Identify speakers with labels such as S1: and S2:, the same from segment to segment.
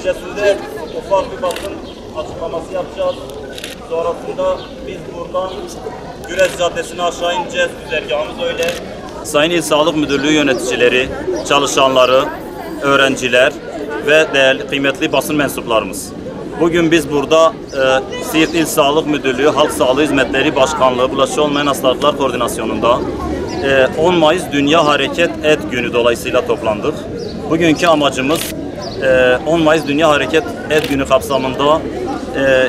S1: neticesinde ufak bir basın açıklaması yapacağız. Sonrasında biz buradan Gürez Caddesi'ne aşağı ineceğiz. Güzergahımız öyle. Sayın İl Sağlık Müdürlüğü yöneticileri, çalışanları, öğrenciler ve değerli kıymetli basın mensuplarımız. Bugün biz burada Siirt İl Sağlık Müdürlüğü Halk Sağlığı Hizmetleri Başkanlığı Bulaşıcı Olmayan Hastalıklar Koordinasyonu'nda 10 Mayıs Dünya Hareket Et Günü dolayısıyla toplandık. Bugünkü amacımız 10 Mayıs Dünya Hareket Et Günü kapsamında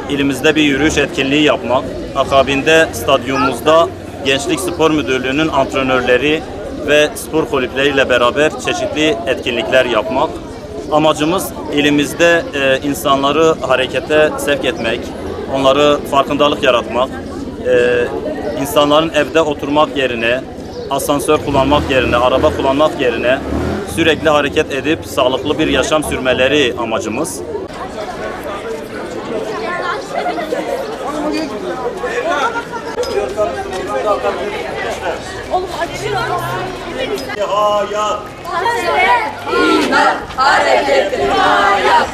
S1: ilimizde bir yürüyüş etkinliği yapmak. Akabinde stadyumumuzda Gençlik Spor Müdürlüğü'nün antrenörleri ve spor kulüpleriyle beraber çeşitli etkinlikler yapmak. Amacımız ilimizde insanları harekete sevk etmek, onları farkındalık yaratmak, insanların evde oturmak yerine, asansör kullanmak yerine, araba kullanmak yerine sürekli hareket edip sağlıklı bir yaşam sürmeleri amacımız. Hayat.
S2: Kansere inan, harekete hayat.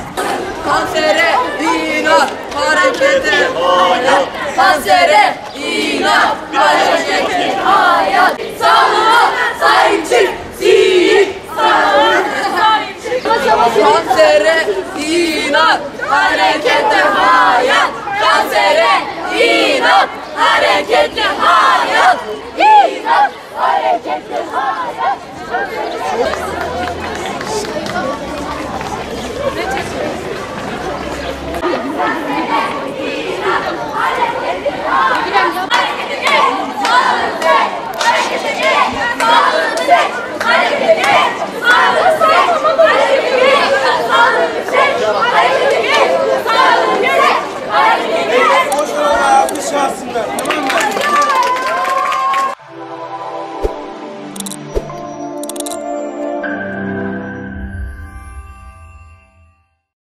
S2: Kansere inan, harekete hayat. Kansere inan, harekete hayat. Sağlığa sahip çık, Siirt sağlığına sahip çık. Kansere inan, harekete hayat. Kansere inan, harekete hayat. İnan, harekete hayat.